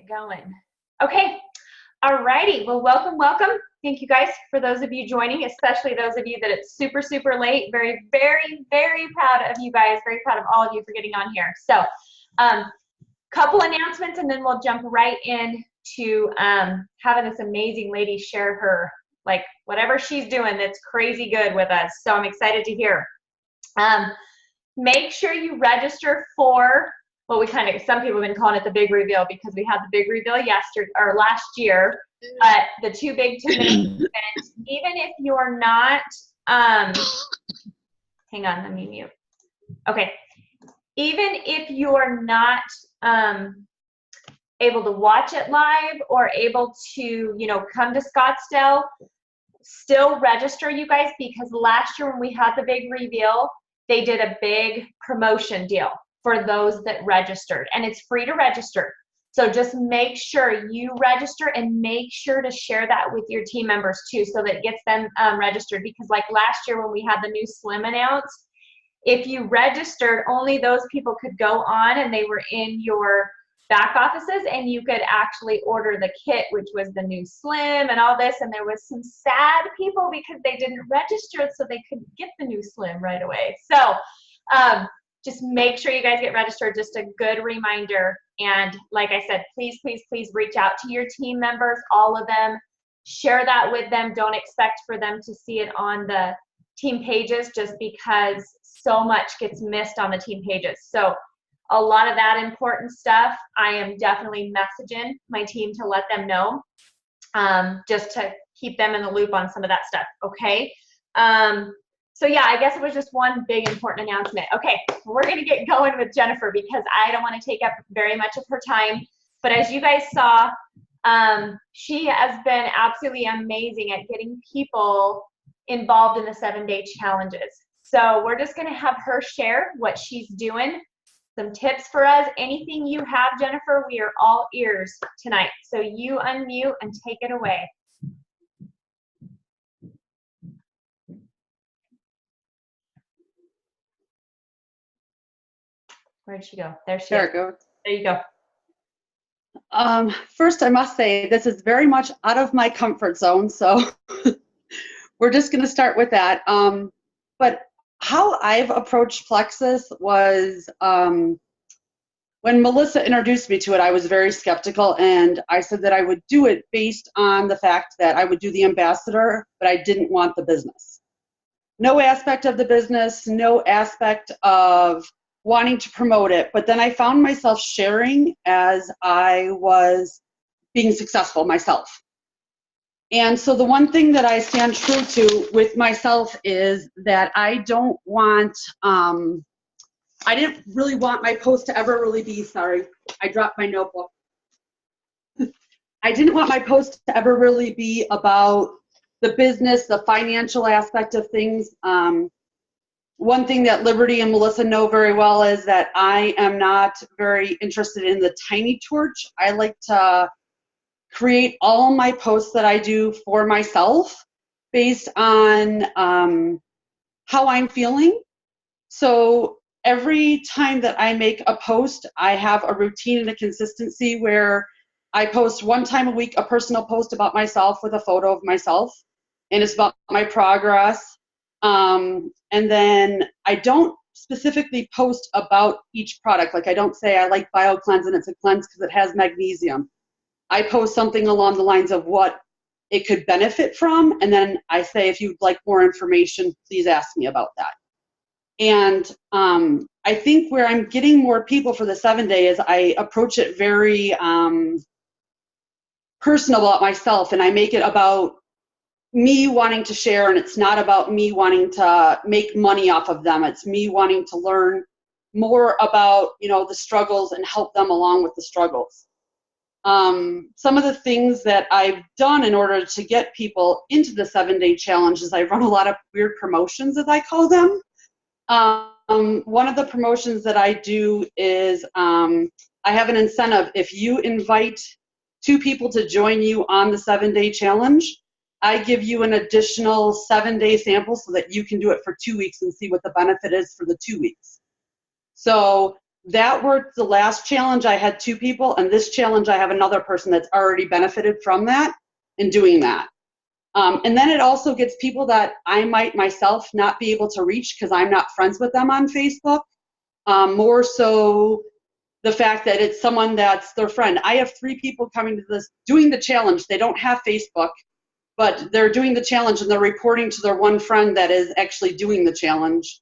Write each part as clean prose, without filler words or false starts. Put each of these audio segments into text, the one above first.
get going. Okay. Alrighty. Well, welcome, welcome. Thank you guys for those of you joining, especially those of you that it's super, super late. Very, very, very proud of you guys. Very proud of all of you for getting on here. So, couple announcements, and then we'll jump right in to having this amazing lady share her, like, whatever she's doing that's crazy good with us. So I'm excited to hear. Make sure you register for what we some people have been calling it the big reveal, because we had the big reveal last year, but the Too Big to Miss event. Even if you're not, hang on, let me mute. Okay. Even if you're not able to watch it live or able to, come to Scottsdale, still register, you guys, because last year when we had the big reveal, they did a big promotion deal for those that registered, and it's free to register. So just make sure you register, and make sure to share that with your team members too, so that it gets them registered, because like last year when we had the new Slim announced, if you registered, only those people could go on, and they were in your back offices, and you could actually order the kit, which was the new Slim and all this. And there was some sad people because they didn't register, so they couldn't get the new Slim right away. So just make sure you guys get registered. Just a good reminder. And like I said, please, please, please reach out to your team members, all of them. Share that with them. Don't expect for them to see it on the team pages, just because so much gets missed on the team pages. So a lot of that important stuff, I am definitely messaging my team to let them know, just to keep them in the loop on some of that stuff, okay? So yeah, I guess it was just one big important announcement. Okay, we're gonna get going with Jennifer, because I don't wanna take up very much of her time. But as you guys saw, she has been absolutely amazing at getting people involved in the 7-day challenges. So we're just gonna have her share what she's doing, some tips for us. Anything you have, Jennifer, we are all ears tonight. So you unmute and take it away. Where'd she go? There she is. There it goes. There you go. First, I must say, this is very much out of my comfort zone, so we're just going to start with that. But how I've approached Plexus was, when Melissa introduced me to it, I was very skeptical, and I said that I would do it based on the fact that I would do the ambassador, but I didn't want the business. No aspect of the business, no aspect of wanting to promote it. But then I found myself sharing as I was being successful myself. And so the one thing that I stand true to with myself is that I don't want, I didn't really want my post to ever really be, sorry, I dropped my notebook. I didn't want my post to ever really be about the business, the financial aspect of things. One thing that Liberty and Melissa know very well is that I am not very interested in the tiny torch. I like to create all my posts that I do for myself based on how I'm feeling. So every time that I make a post, I have a routine and a consistency where I post one time a week a personal post about myself with a photo of myself, and it's about my progress. And then I don't specifically post about each product. Like, I don't say I like BioCleanse and it's a cleanse because it has magnesium. I post something along the lines of what it could benefit from, and then I say, if you'd like more information, please ask me about that. And I think where I'm getting more people for the 7-day is I approach it very personal about myself, and I make it about me wanting to share, and it's not about me wanting to make money off of them. It's me wanting to learn more about, the struggles and help them along with the struggles. Some of the things that I've done in order to get people into the 7-day challenge is I run a lot of weird promotions, as I call them. One of the promotions that I do is I have an incentive. If you invite 2 people to join you on the 7-day challenge, I give you an additional 7-day sample so that you can do it for 2 weeks and see what the benefit is for the 2 weeks. So that worked the last challenge. I had 2 people, and this challenge I have another person that's already benefited from that and doing that. And then it also gets people that I might myself not be able to reach because I'm not friends with them on Facebook. More so the fact that it's someone that's their friend. I have 3 people coming to this, doing the challenge. They don't have Facebook, but they're doing the challenge and they're reporting to their one friend that is actually doing the challenge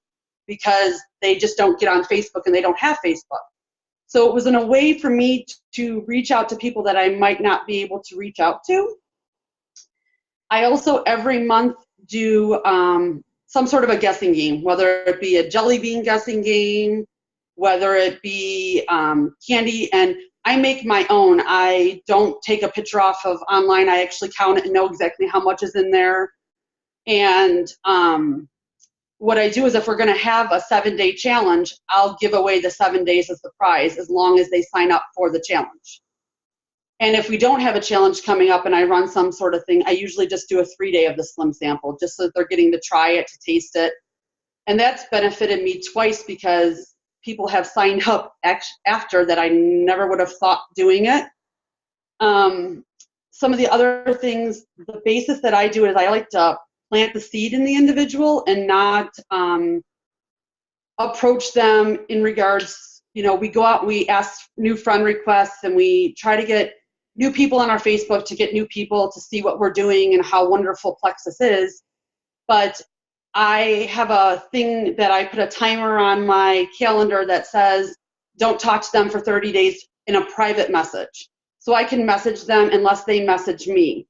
because they just don't get on Facebook and they don't have Facebook. So it was in a way for me to reach out to people that I might not be able to reach out to. I also every month do some sort of a guessing game, whether it be a jelly bean guessing game, whether it be candy, and I make my own. I don't take a picture off of online. I actually count it and know exactly how much is in there. And what I do is if we're going to have a 7-day challenge, I'll give away the 7 days as the prize as long as they sign up for the challenge. And if we don't have a challenge coming up and I run some sort of thing, I usually just do a 3-day of the Slim Sample just so that they're getting to try it, to taste it. And that's benefited me twice because people have signed up after that I never would have thought doing it. Some of the other things, the basis that I do is I like to plant the seed in the individual and not approach them in regards, we go out and we ask new friend requests and we try to get new people on our Facebook to get new people to see what we're doing and how wonderful Plexus is. But I have a thing that I put a timer on my calendar that says, don't talk to them for 30 days in a private message. So I can message them unless they message me.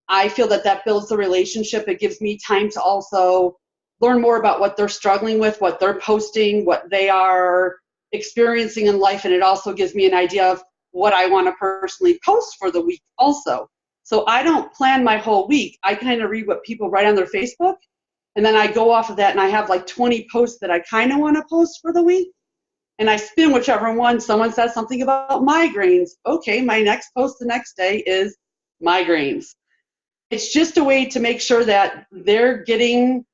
I feel that that builds the relationship. It gives me time to also learn more about what they're struggling with, what they're posting, what they are experiencing in life. And it also gives me an idea of what I want to personally post for the week also. So I don't plan my whole week. I kind of read what people write on their Facebook. And then I go off of that and I have like 20 posts that I kind of want to post for the week. And I spin whichever one. Someone says something about migraines. Okay, my next post the next day is migraines. It's just a way to make sure that they're getting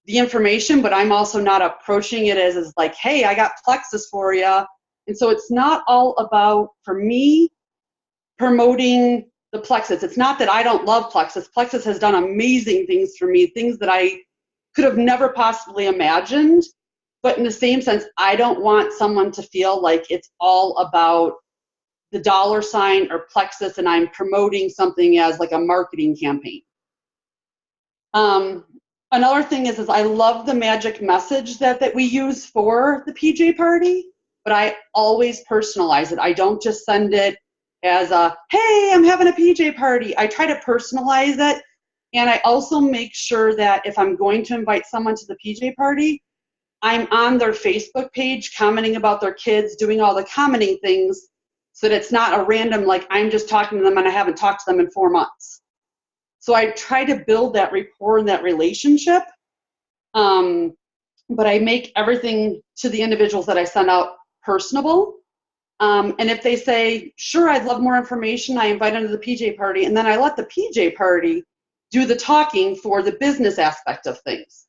the information, but I'm also not approaching it as like, hey, I got Plexus for you. And so it's not all about, for me, promoting the Plexus. It's not that I don't love Plexus. Plexus has done amazing things for me, things that I could have never possibly imagined. But in the same sense, I don't want someone to feel like it's all about the dollar sign or Plexus and I'm promoting something as like a marketing campaign. Another thing is I love the magic message that we use for the PJ party, but I always personalize it. I don't just send it as a, hey, I'm having a PJ party. I try to personalize it. And I also make sure that if I'm going to invite someone to the PJ party, I'm on their Facebook page commenting about their kids, doing all the commenting things so that it's not a random, like I'm just talking to them and I haven't talked to them in 4 months. So I try to build that rapport and that relationship. But I make everything to the individuals that I send out personable. And if they say, sure, I'd love more information, I invite them to the PJ party. And then I let the PJ party do the talking for the business aspect of things.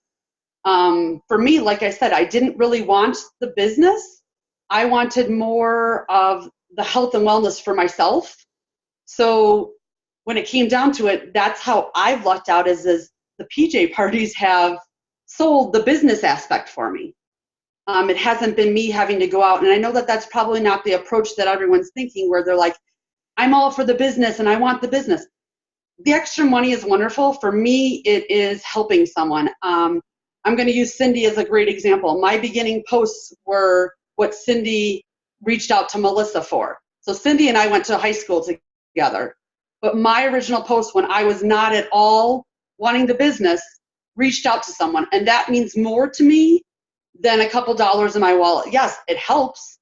For me, like I said, I didn't really want the business. I wanted more of the health and wellness for myself. So when it came down to it, that's how I've lucked out is the PJ parties have sold the business aspect for me. It hasn't been me having to go out. And I know that that's probably not the approach that everyone's thinking, where they're like, I'm all for the business and I want the business. The extra money is wonderful. For me, it is helping someone. I'm going to use Cindy as a great example. My beginning posts were what Cindy reached out to Melissa for. So Cindy and I went to high school together. But my original post, when I was not at all wanting the business, reached out to someone. And that means more to me than a couple dollars in my wallet. Yes, it helps.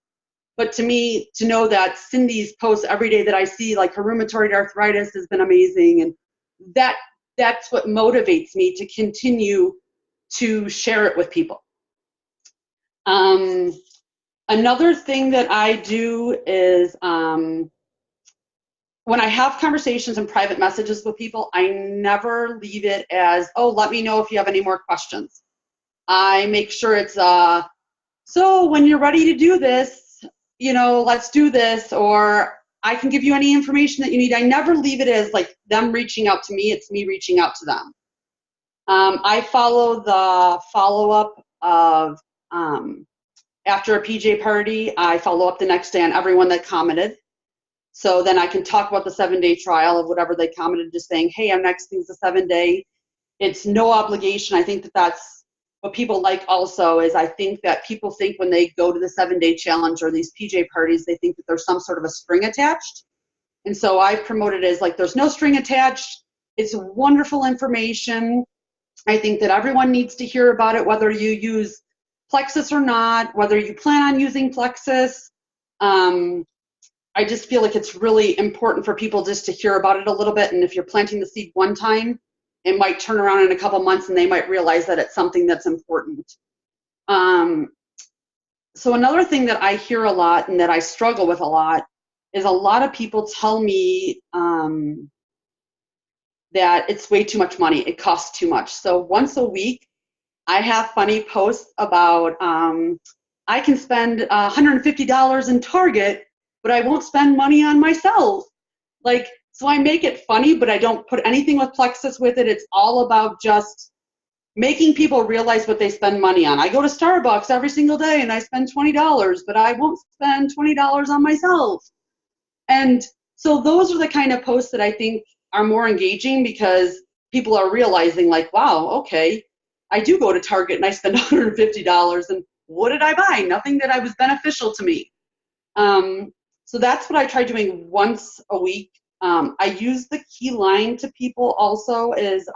But to me, to know that Cindy's posts every day that I see, like her rheumatoid arthritis has been amazing. And that's what motivates me to continue to share it with people. Another thing that I do is when I have conversations and private messages with people, I never leave it as, oh, let me know if you have any more questions. I make sure it's, so when you're ready to do this, let's do this, or I can give you any information that you need. I never leave it as like them reaching out to me. It's me reaching out to them. I follow the follow-up of after a PJ party, I follow up the next day on everyone that commented. So then I can talk about the 7-day trial of whatever they commented, just saying, hey, our next thing's a 7-day. It's no obligation. I think that that's what people like also is I think that people think when they go to the 7-day challenge or these PJ parties, they think that there's some sort of a string attached. And so I promote it as like there's no string attached. It's wonderful information. I think that everyone needs to hear about it, whether you use Plexus or not, whether you plan on using Plexus. I just feel like it's really important for people just to hear about it a little bit. And if you're planting the seed one time, it might turn around in a couple months and they might realize that it's something that's important. So another thing that I hear a lot and that I struggle with a lot is a lot of people tell me that it's way too much money. It costs too much. So once a week, I have funny posts about I can spend $150 in Target, but I won't spend money on myself. Like, so I make it funny, but I don't put anything with Plexus with it. It's all about just making people realize what they spend money on. I go to Starbucks every single day and I spend $20, but I won't spend $20 on myself. And so those are the kind of posts that I think are more engaging because people are realizing like, wow, okay, I do go to Target and I spend $150 and what did I buy? Nothing that was beneficial to me. So that's what I try doing once a week. I use the key line to people also is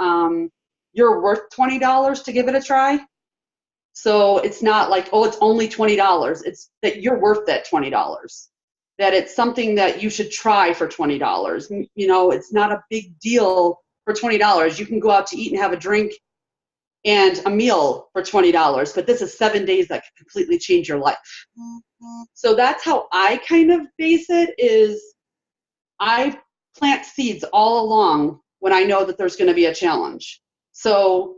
you're worth $20 to give it a try. So it's not like, oh, it's only $20. It's that you're worth that $20. That it's something that you should try for $20. It's not a big deal for $20. You can go out to eat and have a drink and a meal for $20, but this is 7 days that could completely change your life. So that's how I kind of base it is I plant seeds all along when I know that there's going to be a challenge. So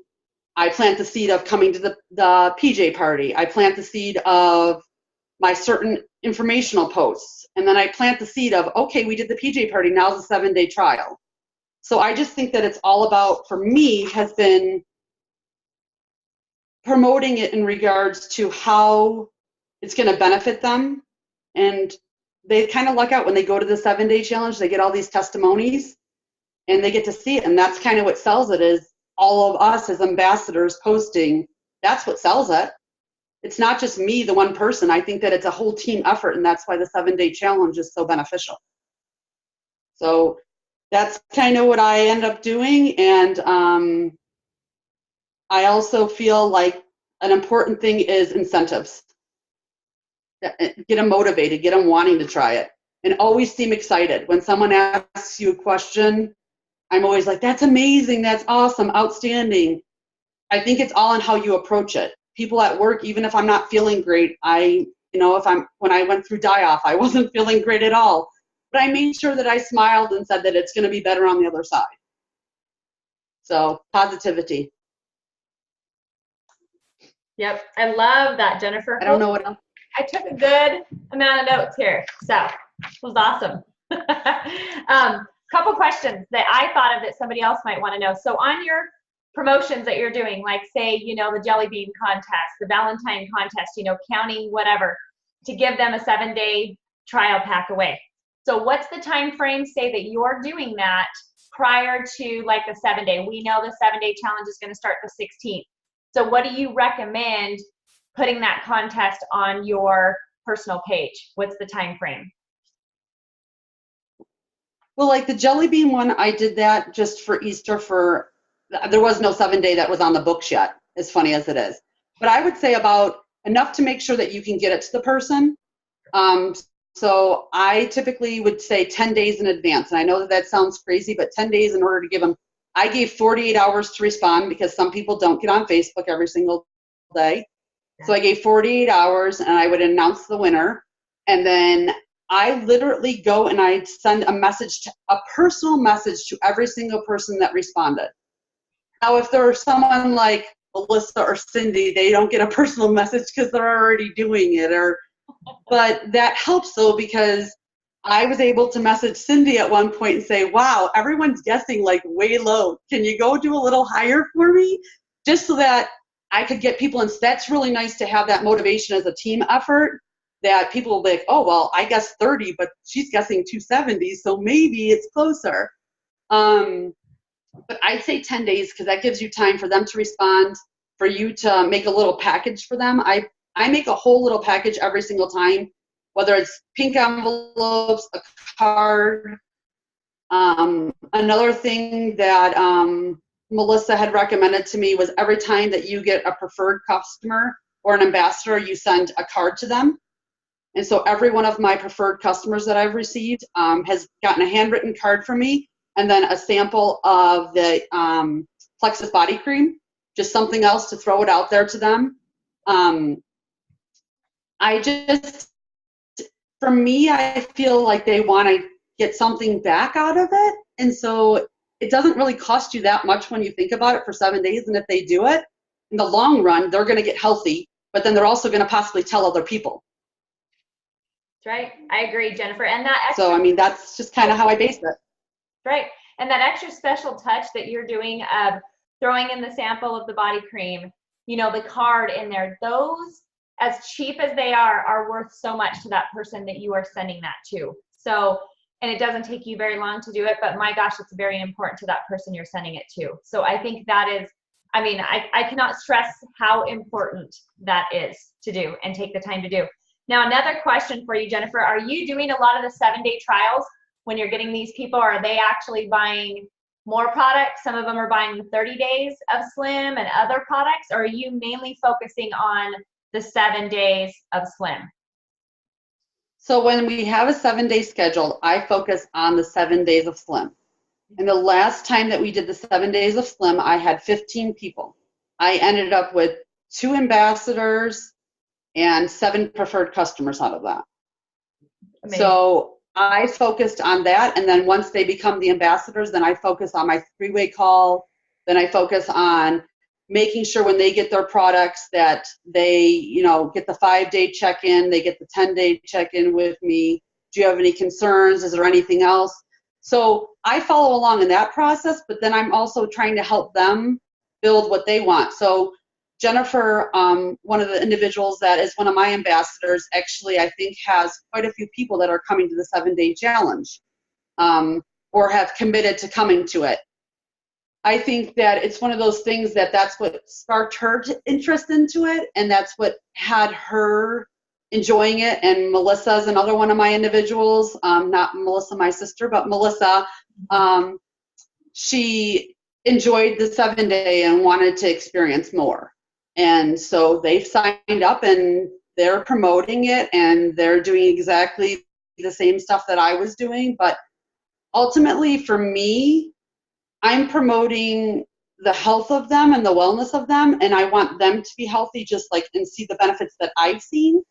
I plant the seed of coming to the PJ party. I plant the seed of my certain informational posts. And then I plant the seed of, okay, we did the PJ party, now's the 7-day trial. So I just think that it's all about, for me, has been promoting it in regards to how it's going to benefit them. And they kind of luck out when they go to the 7-day challenge, they get all these testimonies and they get to see it. And that's kind of what sells it is all of us as ambassadors posting. That's what sells it. It's not just me, the one person. I think that it's a whole team effort, and that's why the 7-day challenge is so beneficial. So that's kind of what I end up doing. And I also feel like an important thing is incentives. Get them motivated, get them wanting to try it, and always seem excited. When someone asks you a question, I'm always like, that's amazing, that's awesome, outstanding. I think it's all in how you approach it. People at work, even if I'm not feeling great, when I went through die-off, I wasn't feeling great at all. But I made sure that I smiled and said that it's going to be better on the other side. So positivity. Yep, I love that, Jennifer. I don't know what else. I took a good amount of notes here, so it was awesome. Couple questions that I thought of that somebody else might want to know. So on your promotions that you're doing, like say, the jelly bean contest, the Valentine contest, counting whatever, to give them a 7-day trial pack away. So what's the time frame, say, that you're doing that prior to like the 7-day? We know the 7-day challenge is going to start the 16th. So what do you recommend putting that contest on your personal page? What's the time frame? Well, like the jelly bean one, I did that just for Easter there was no 7-day that was on the books yet, as funny as it is. But I would say about enough to make sure that you can get it to the person. So I typically would say 10 days in advance. And I know that sounds crazy, but 10 days in order to give them, I gave 48 hours to respond because some people don't get on Facebook every single day. So I gave 48 hours and I would announce the winner. And then I literally go and I send a personal message to every single person that responded. Now, if there's someone like Melissa or Cindy, they don't get a personal message because they're already doing it, or But that helps though, because I was able to message Cindy at one point and say, wow, everyone's guessing like way low. Can you go do a little higher for me? Just so that I could get people in. That's really nice to have that motivation as a team effort, that people will be like, oh, well, I guess 30, but she's guessing 270, so maybe it's closer. But I'd say 10 days, because that gives you time for them to respond, for you to make a little package for them. I make a whole little package every single time, whether it's pink envelopes, a card. Another thing that Melissa had recommended to me was every time that you get a preferred customer or an ambassador, you send a card to them. And so every one of my preferred customers that I've received has gotten a handwritten card from me, and then a sample of the Plexus body cream, just something else to throw it out there to them. For me, I feel like they want to get something back out of it. And so it doesn't really cost you that much when you think about it for 7 days. And if they do it, in the long run, they're going to get healthy, but then they're also going to possibly tell other people. That's right. I agree, Jennifer. And that extra, so, I mean, that's just kind of how I base it. Right. And that extra special touch that you're doing of throwing in the sample of the body cream, you know, the card in there, those, as cheap as they are worth so much to that person that you are sending that to. So, and it doesn't take you very long to do it, but my gosh, it's very important to that person you're sending it to. So I think that is, I mean, I cannot stress how important that is to do and take the time to do. Now, another question for you, Jennifer, are you doing a lot of the 7-day trials when you're getting these people? Are they actually buying more products? Some of them are buying 30 days of Slim and other products, or are you mainly focusing on the 7 days of Slim? So when we have a 7-day schedule, I focus on the 7 days of Slim. And the last time that we did the 7 days of Slim, I had 15 people. I ended up with 2 ambassadors and 7 preferred customers out of that. Amazing. So I focused on that, and then once they become the ambassadors, then I focus on my 3-way call. Then I focus on making sure when they get their products that they, you know, get the 5-day check-in, they get the 10-day check-in with me. Do you have any concerns? Is there anything else? So I follow along in that process, but then I'm also trying to help them build what they want. So Jennifer, one of the individuals that is one of my ambassadors, actually I think has quite a few people that are coming to the 7-day challenge or have committed to coming to it. I think that it's one of those things that's what sparked her interest into it, and that's what had her enjoying it. And Melissa is another one of my individuals, not Melissa, my sister, but Melissa. She enjoyed the 7-day and wanted to experience more. And so they've signed up and they're promoting it and they're doing exactly the same stuff that I was doing. But ultimately for me, I'm promoting the health of them and the wellness of them, and I want them to be healthy just like and see the benefits that I've seen,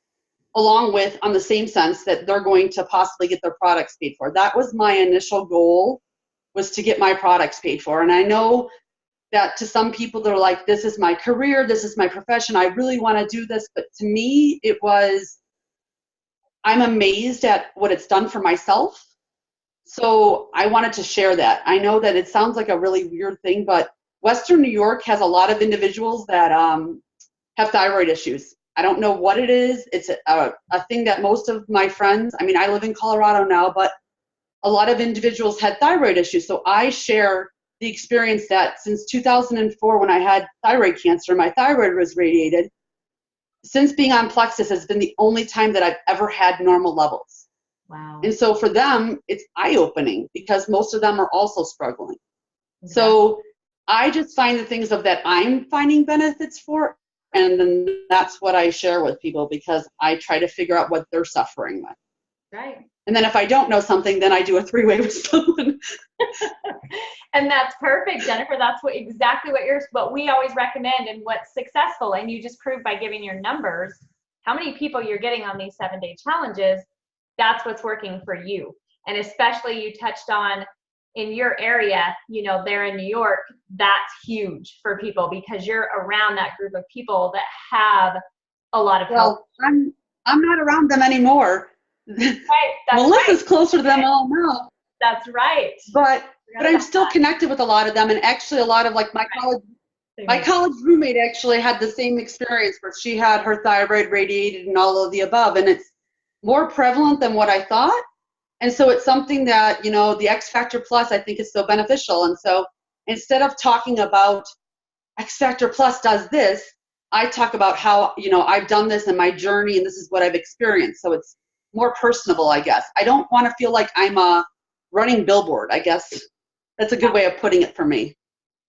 along with on the same sense that they're going to possibly get their products paid for. That was my initial goal, was to get my products paid for. And I know that to some people they're like, this is my career, this is my profession, I really want to do this. But to me, it was, I'm amazed at what it's done for myself. So I wanted to share that. I know that it sounds like a really weird thing, but Western New York has a lot of individuals that have thyroid issues. I don't know what it is. It's a thing that most of my friends, I mean, I live in Colorado now, but a lot of individuals had thyroid issues. So I share the experience that since 2004, when I had thyroid cancer, my thyroid was radiated. Since being on Plexus has been the only time that I've ever had normal levels. Wow. And so for them, it's eye-opening because most of them are also struggling. Yeah. So I just find the things of that I'm finding benefits for, and then that's what I share with people because I try to figure out what they're suffering with. Right. And then if I don't know something, then I do a 3-way with someone. And that's perfect, Jennifer. That's exactly what we always recommend and what's successful. And you just proved by giving your numbers how many people you're getting on these 7-day challenges. That's what's working for you. And especially you touched on in your area, you know, there in New York, that's huge for people because you're around that group of people that have a lot of health. I'm not around them anymore. Right, that's Melissa's right. closer to them all now, That's right. but I'm Forgot still about connected with a lot of them, and actually a lot of like my that. college roommate actually had the same experience where she had her thyroid radiated and all of the above, and it's more prevalent than what I thought. And so it's something that, you know, the X Factor Plus I think is so beneficial. And so instead of talking about X Factor Plus does this, I talk about how, you know, I've done this in my journey and this is what I've experienced. So it's more personable, I guess. I don't want to feel like I'm a running billboard, I guess. That's a good way of putting it for me.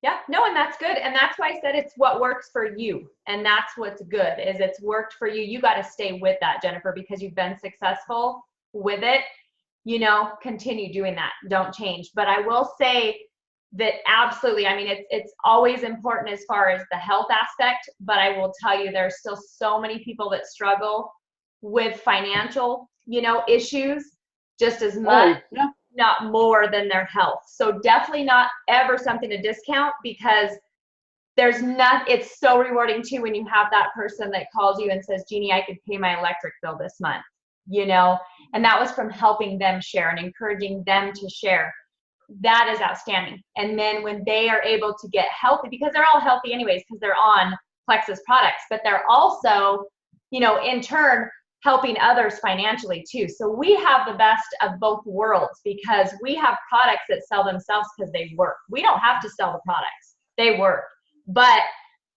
Yeah, no, and that's good. And that's why I said it's what works for you. And that's what's good is it's worked for you. You got to stay with that, Jennifer, because you've been successful with it. You know, continue doing that. Don't change. But I will say that absolutely, I mean, it's always important as far as the health aspect, but I will tell you there's still so many people that struggle with financial, you know, issues just as much. Oh, yeah. Not more than their health. So definitely not ever something to discount, because there's not, it's so rewarding too when you have that person that calls you and says, Jeannie, I could pay my electric bill this month, you know, and that was from helping them share and encouraging them to share. That is outstanding. And then when they are able to get healthy, because they're all healthy anyways, because they're on Plexus products, but they're also, you know, in turn, helping others financially too. So we have the best of both worlds because we have products that sell themselves because they work. We don't have to sell the products. They work. But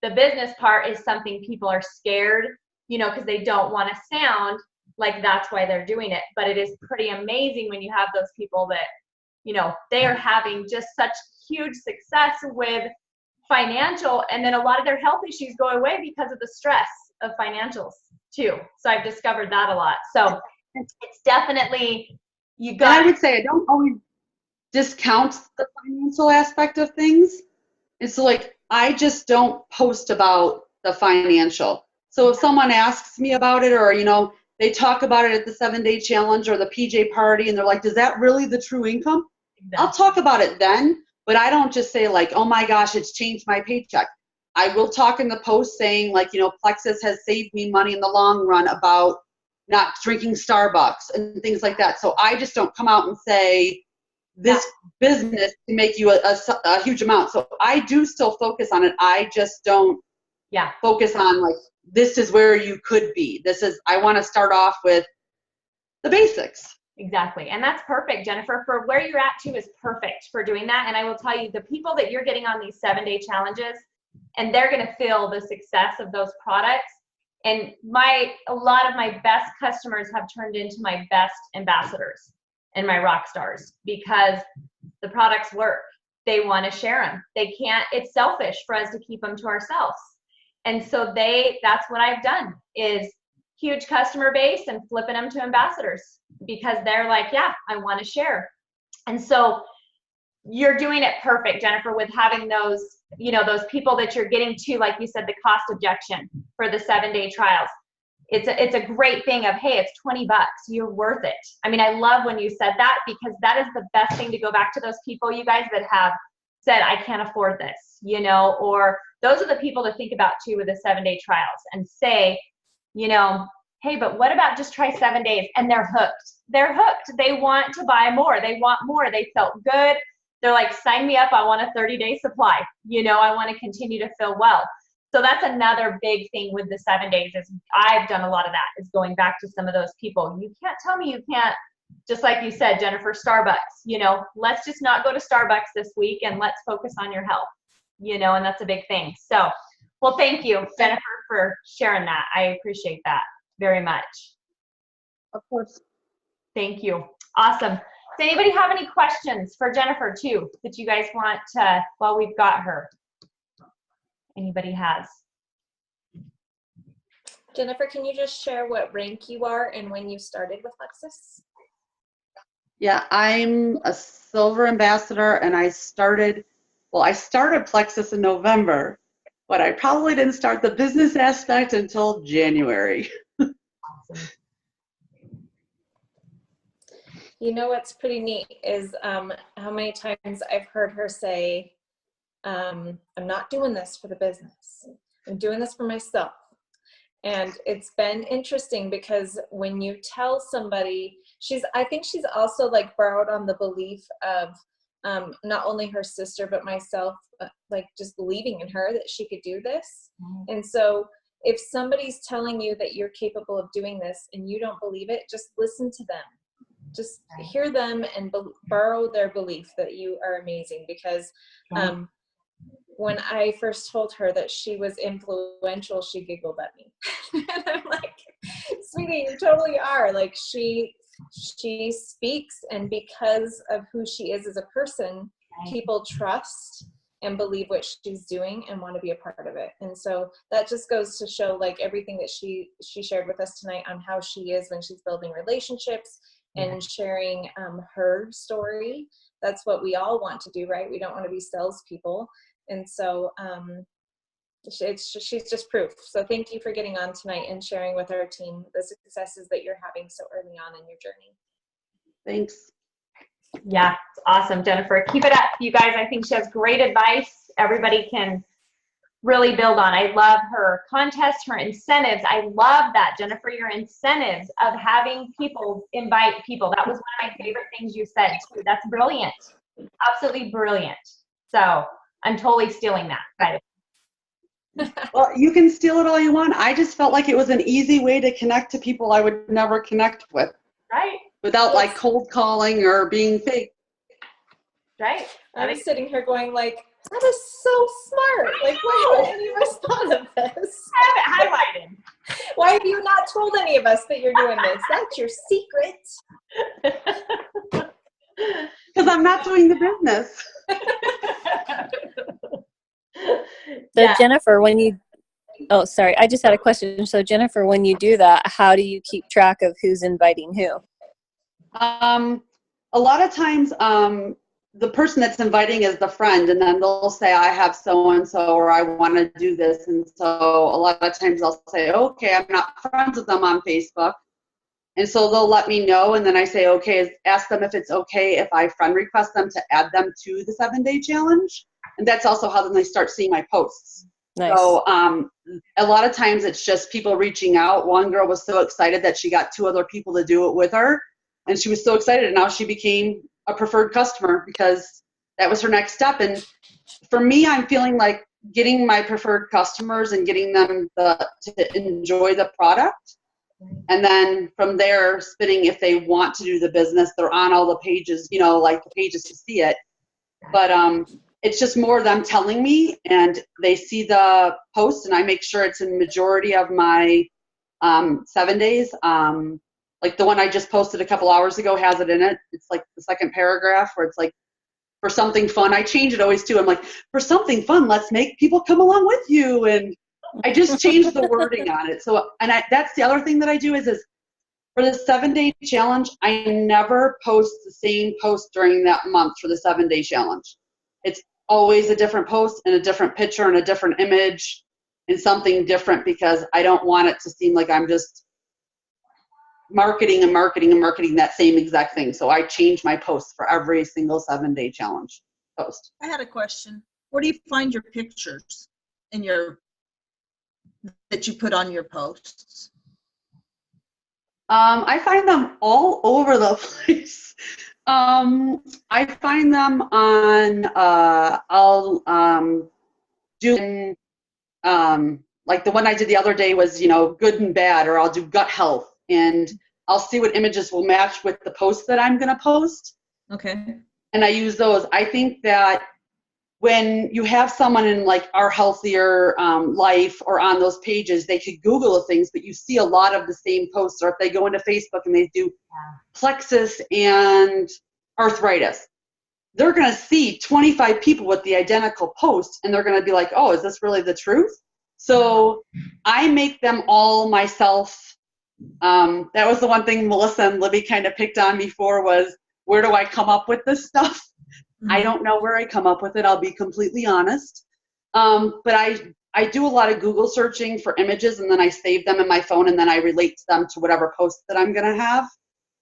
the business part is something people are scared, you know, because they don't want to sound like that's why they're doing it. But it is pretty amazing when you have those people that, you know, they are having just such huge success with financial, and then a lot of their health issues go away because of the stress of financials too. So I've discovered that a lot. So it's definitely, you got. And I would say I don't always discount the financial aspect of things. It's like I just don't post about the financial. So if someone asks me about it, or, you know, they talk about it at the 7-day challenge or the PJ party and they're like, is that really the true income? Exactly. I'll talk about it then, but I don't just say like, oh my gosh, it's changed my paycheck. I will talk in the post saying like, you know, Plexus has saved me money in the long run about not drinking Starbucks and things like that. So I just don't come out and say this business to make you a huge amount. So I do still focus on it. I just don't focus on like, this is where you could be. This is, I want to start off with the basics. Exactly. And that's perfect, Jennifer. For where you're at too is perfect for doing that. And I will tell you, the people that you're getting on these 7-day challenges, and they're going to feel the success of those products. And a lot of my best customers have turned into my best ambassadors and my rock stars because the products work. They want to share them. They can't, it's selfish for us to keep them to ourselves. And so that's what I've done is huge customer base and flipping them to ambassadors because they're like, yeah, I want to share. And so you're doing it perfect, Jennifer, with having those, you know, those people that you're getting to, like you said, the cost objection for the 7-day trials. It's a great thing of, hey, it's $20. You're worth it. I mean, I love when you said that because that is the best thing to go back to those people, you guys, that have said, I can't afford this, you know, or those are the people to think about too with the 7-day trials and say, you know, hey, but what about just try 7 days? And they're hooked. They're hooked. They want to buy more. They want more. They felt good. They're like, sign me up. I want a 30-day supply. You know, I want to continue to feel well. So that's another big thing with the 7 days is I've done a lot of that is going back to some of those people. You can't tell me you can't, just like you said, Jennifer, Starbucks, you know, let's just not go to Starbucks this week and let's focus on your health, you know, and that's a big thing. So, well, thank you, Jennifer, for sharing that. I appreciate that very much. Of course. Thank you. Awesome. Does anybody have any questions for Jennifer too that you guys want to, while we've got her? Anybody has? Jennifer, can you just share what rank you are and when you started with Plexus? Yeah, I'm a silver ambassador and I started Plexus in November, but I probably didn't start the business aspect until January. Awesome. You know what's pretty neat is how many times I've heard her say, I'm not doing this for the business. I'm doing this for myself. And it's been interesting because when you tell somebody, I think she's also like borrowed on the belief of not only her sister, but myself, like just believing in her that she could do this. And so if somebody's telling you that you're capable of doing this and you don't believe it, just listen to them. Just hear them and borrow their belief that you are amazing. Because when I first told her that she was influential, she giggled at me. And I'm like, sweetie, you totally are. Like she speaks, and because of who she is as a person, people trust and believe what she's doing and want to be a part of it. And so that just goes to show, like, everything that she shared with us tonight on how she is when she's building relationships and sharing her story. That's what we all want to do, right? We don't want to be salespeople. And so she's just proof. So thank you for getting on tonight and sharing with our team the successes that you're having so early on in your journey. Thanks. Yeah, it's awesome, Jennifer. Keep it up, you guys. I think she has great advice everybody can really build on. I love her contests, her incentives. I love that, Jennifer, your incentives of having people invite people. That was one of my favorite things you said too. That's brilliant. Absolutely brilliant. So I'm totally stealing that, by the way. Well, you can steal it all you want. I just felt like it was an easy way to connect to people I would never connect with. Right. Without like cold calling or being fake. Right. I was sitting here going like, that is so smart. Like, why haven't any of us thought of this? I have it highlighted. Why have you not told any of us that you're doing this? That's your secret. Because I'm not doing the business. So Jennifer, oh, sorry, I just had a question. So Jennifer, when you do that, how do you keep track of who's inviting who? A lot of times, the person that's inviting is the friend, and then they'll say, I have so-and-so, or I want to do this. And so a lot of times I'll say, okay, I'm not friends with them on Facebook. And so they'll let me know. And then I say, okay, ask them if it's okay if I friend request them to add them to the 7-day challenge. And that's also how then they start seeing my posts. Nice. So a lot of times it's just people reaching out. One girl was so excited that she got 2 other people to do it with her. And she was so excited. And now she became a preferred customer because that was her next step. And for me, I'm feeling like getting my preferred customers and getting them to enjoy the product. And then from there, spinning if they want to do the business, they're on all the pages, like the pages to see it. But it's just more them telling me, and they see the post, and I make sure it's in majority of my 7 days. Like the one I just posted a couple hours ago has it in it. It's like the second paragraph where it's like, for something fun. I change it always too. I'm like, for something fun, let's make people come along with you. And I just changed the wording on it. So, that's the other thing that I do is for the 7-day challenge, I never post the same post during that month for the 7-day challenge. It's always a different post and a different picture and a different image and something different, because I don't want it to seem like I'm just marketing that same exact thing. So I change my posts for every single 7-day challenge post. I had a question. Where do you find your pictures that you put on your posts? I find them all over the place. I find them on, I'll do, like the one I did the other day was, good and bad, or I'll do gut health, and I'll see what images will match with the post that I'm going to post. Okay. And I use those. I think that when you have someone in like Our Healthier Life or on those pages, they could Google things, but you see a lot of the same posts. Or if they go into Facebook and they do plexus and arthritis, they're going to see 25 people with the identical post, and they're going to be like, oh, is this really the truth? So I make them all myself. That was the one thing Melissa and Libby kind of picked on me for, was where do I come up with this stuff? Mm-hmm. I don't know where I come up with it. I'll be completely honest. But I do a lot of Google searching for images, and then I save them in my phone, and then I relate them to whatever post that I'm going to have.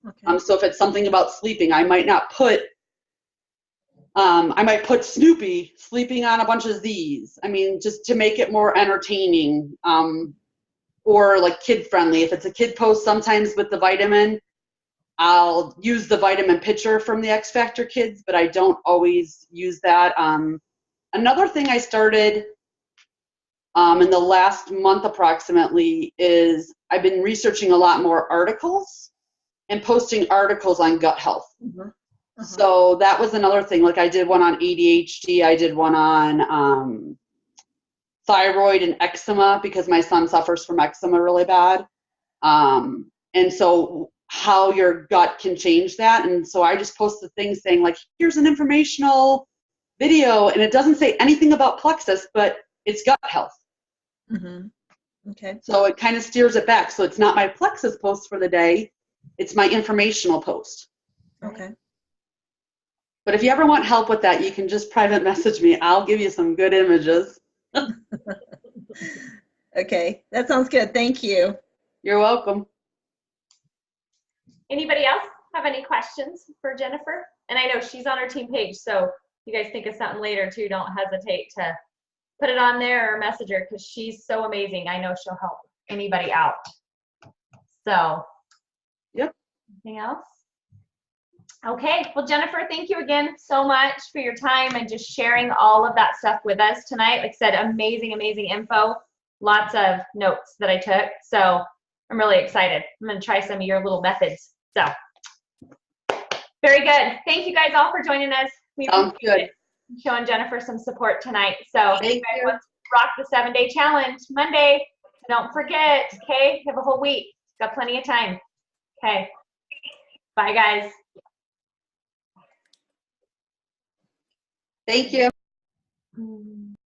Okay. So if it's something about sleeping, I might not put, I might put Snoopy sleeping on a bunch of Z's. I mean, just to make it more entertaining. or like kid friendly. If it's a kid post, sometimes with the vitamin, I'll use the vitamin picture from the X Factor Kids, but I don't always use that. Another thing I started in the last month approximately is I've been researching a lot more articles and posting articles on gut health. So that was another thing. Like I did one on ADHD. I did one on thyroid and eczema because my son suffers from eczema really bad. And so how your gut can change that. And so I just posted things saying like, here's an informational video, and it doesn't say anything about Plexus, but it's gut health. Okay. So it kind of steers it back. So it's not my Plexus post for the day. It's my informational post. Okay. But if you ever want help with that, you can just private message me. I'll give you some good images. Okay. That sounds good. Thank you. You're welcome. Anybody else have any questions for Jennifer? And I know she's on our team page, so if you guys think of something later too, don't hesitate to put it on there or message her because she's so amazing. I know she'll help anybody out. So, yep. Anything else? Okay, well, Jennifer, thank you again so much for your time and just sharing all of that stuff with us tonight. Like I said, amazing, amazing info. Lots of notes that I took. So I'm really excited. I'm going to try some of your little methods. So very good. Thank you guys all for joining us. We appreciate it. Showing Jennifer some support tonight. So Thank you. Let's rock the 7-day challenge Monday. Don't forget, okay? You have a whole week. Got plenty of time. Okay. Bye, guys. Thank you.